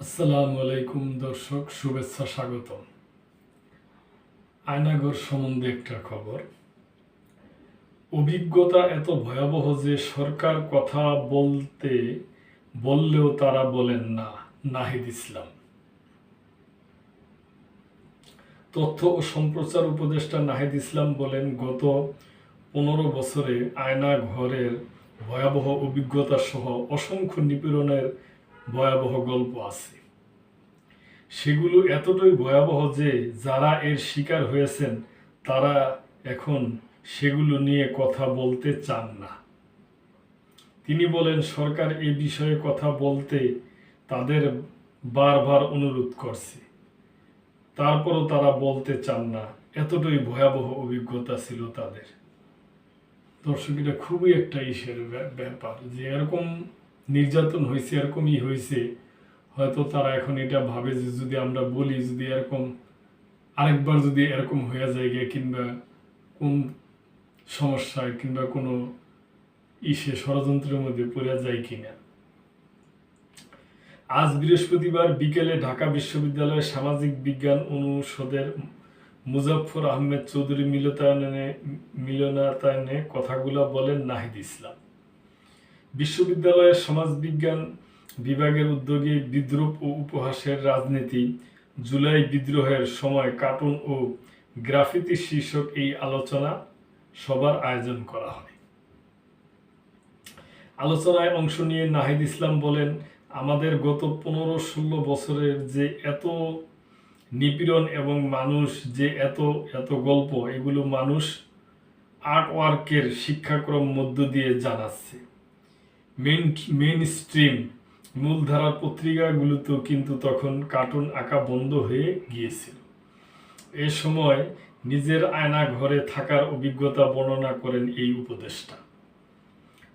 আসসালামু আলাইকুম দর্শক, শুভেচ্ছা, স্বাগতম। আয়নাঘর সম্বন্ধে একটা খবর। অভিজ্ঞতা এত ভয়াবহ যে সরকার কথা বললেও তারা বলেন না। নাহিদ ইসলাম। তথ্য ও সম্প্রচার উপদেষ্টা নাহিদ ইসলাম বলেন, গত 15 বছরে আয়নাঘরের ভয়াবহ অভিজ্ঞতা সহ অসংখ্য নিপীড়নের ভয়াবহ গল্প আছে। সেগুলো এতটাই ভয়াবহ যে যারা এর শিকার হয়েছেন তারা এখন সেগুলো নিয়ে কথা বলতে চান না। তিনি বলেন, সরকার এই বিষয়ে কথা বলতে তাদের বারবার অনুরোধ করছে, তারপরও তারা বলতে চান না। এতটাই ভয়াবহ অভিজ্ঞতা ছিল তাদের। দর্শক, এটা খুবই একটা ব্যাপার যে এরকম নির্যাতন হয়েছে, এরকমই হয়েছে। হয়তো তারা এখন এটা ভাবে যে যদি আমরা বলি, যদি এরকম আরেকবার যদি এরকম হয়ে যায় কিংবা কোন সমস্যায় কিংবা কোনো ষড়যন্ত্রের মধ্যে পড়ে যায় কিনা। আজ বৃহস্পতিবার বিকেলে ঢাকা বিশ্ববিদ্যালয়ের সামাজিক বিজ্ঞান অনুষদের মুজাফফর আহমেদ চৌধুরী মিলনায়তনে কথাগুলো বলেন নাহিদ ইসলাম। বিশ্ববিদ্যালয়ের সমাজবিজ্ঞান বিভাগের উদ্যোগে বিদ্রূপ ও উপহাসের রাজনীতি, জুলাই বিদ্রোহের সময় কার্টুন ও গ্রাফিতি শীর্ষক এই আলোচনা সভার আয়োজন করা হয়। আলোচনায় অংশ নিয়ে নাহিদ ইসলাম বলেন, আমাদের গত 15-16 বছরের যে এত নিপীড়ন এবং মানুষ যে এত গল্প, এগুলো মানুষ আর্ট ওয়ার্কের শিক্ষাক্রম মধ্য দিয়ে জানাচ্ছে। মেইন স্ট্রিম মূলধারার পত্রিকাগুলোতেও কিন্তু তখন কার্টুন আঁকা বন্ধ হয়ে গিয়েছিল। এ সময় নিজের আয়না ঘরে থাকার অভিজ্ঞতা বর্ণনা করেন এই উপদেষ্টা।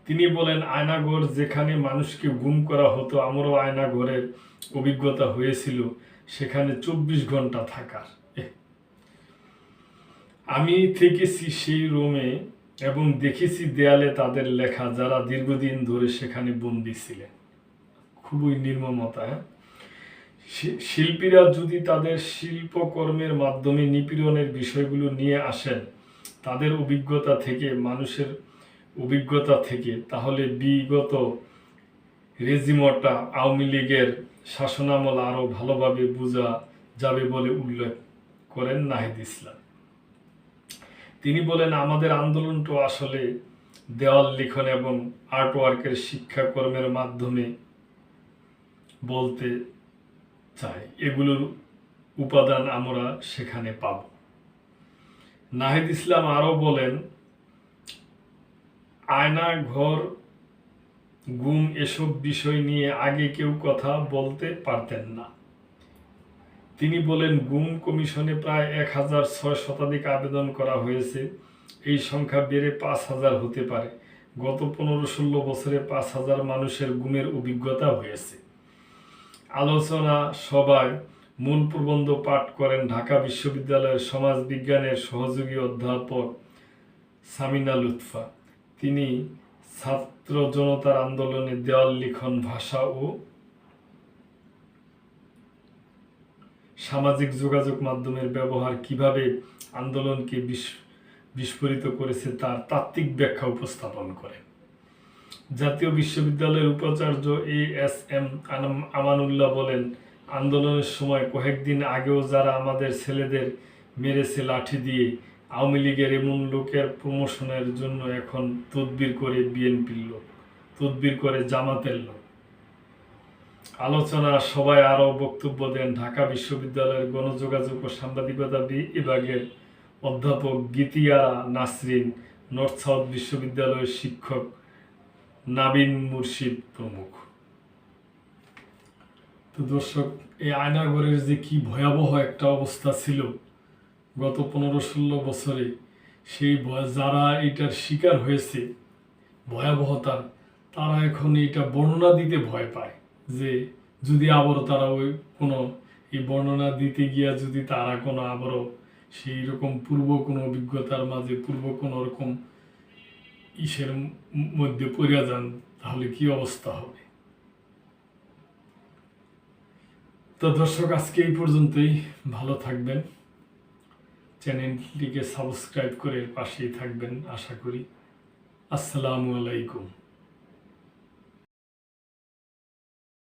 তিনি বলেন, আয়নাঘর যেখানে মানুষকে গুম করা হতো, আমারও আয়নাঘরের অভিজ্ঞতা হয়েছিল, সেখানে 24 ঘন্টা থাকার। আমি থেকেছি সেই রুমে এবং দেখেছি দেয়ালে তাদের লেখা, যারা দীর্ঘদিন ধরে সেখানে বন্দী ছিলেন। খুবই নির্মমতা। শিল্পীরা যদি তাদের শিল্পকর্মের মাধ্যমে নিপীড়নের বিষয়গুলো নিয়ে আসেন তাদের অভিজ্ঞতা থেকে, মানুষের অভিজ্ঞতা থেকে, তাহলে বিগত রেজিমটা আওয়ামী লীগের শাসনামল আরও ভালোভাবে বোঝা যাবে বলে উল্লেখ করেন নাহিদ ইসলাম। তিনি বলেন, আমাদের আন্দোলনটা আসলে দেওয়াল লিখন এবং আর্টওয়ার্কের শিক্ষাকর্মের মাধ্যমে বলতে চাই। এগুলোর উপাদান আমরা সেখানে পাব। নাহিদ ইসলাম আরও বলেন, আয়নাঘর, গুম এসব বিষয় নিয়ে আগে কেউ কথা বলতে পারতেন না। তিনি বলেন, গুম কমিশনে প্রায় 1006 শতাধিক আবেদন করা হয়েছে। এই সংখ্যা বেড়ে 5000 হতে পারে। গত 15-16 বছরে 5000 মানুষের গুমের অভিজ্ঞতা হয়েছে। আলোচনা সভায় মূল প্রবন্ধ পাঠ করেন ঢাকা বিশ্ববিদ্যালয়ের সমাজ বিজ্ঞানের সহযোগী অধ্যাপক সামিনা লুৎফা। তিনি ছাত্র জনতার আন্দোলনে দেওয়াল লিখন, ভাষা ও সামাজিক যোগাযোগ মাধ্যমের ব্যবহার কিভাবে আন্দোলনকে বিস্ফোরিত করেছে তার তাত্ত্বিক ব্যাখ্যা উপস্থাপন করেন। জাতীয় বিশ্ববিদ্যালয়ের উপাচার্য ASM আমানুল্লাহ বলেন, আন্দোলনের সময় কয়েকদিন আগেও যারা আমাদের ছেলেদের মেরেছে লাঠি দিয়ে, আওয়ামী লীগের এমন লোকের প্রমোশনের জন্য এখন তদবির করে বিএনপির লোক, তদবির করে জামাতের লোক। আলোচনা সভায় আরও বক্তব্য দেন ঢাকা বিশ্ববিদ্যালয়ের গণযোগাযোগ ও সাংবাদিকতা বিভাগের অধ্যাপক গীতিয়ারা নাসরিন, নর্থ সাউথ বিশ্ববিদ্যালয়ের শিক্ষক নাবিন মুর্শিদ প্রমুখ। তো দর্শক, এই আয়নাঘরের যে কি ভয়াবহ একটা অবস্থা ছিল গত 15-16 বছরে, সেই যারা এটার শিকার হয়েছে ভয়াবহতার, তারা এখন এটা বর্ণনা দিতে ভয় পায় যে যদি আবারও তারা ওই কোনো এই বর্ণনা দিতে গিয়া যদি তারা কোনো আবারও সেই রকম পূর্ব কোনো অভিজ্ঞতার মাঝে পূর্ব কোনো রকম মধ্যে পড়ে যান, তাহলে কি অবস্থা হবে। তো দর্শক, আজকে এই পর্যন্তই। ভালো থাকবেন, চ্যানেলটিকে সাবস্ক্রাইব করে পাশেই থাকবেন আশা করি। আসসালামু আলাইকুম।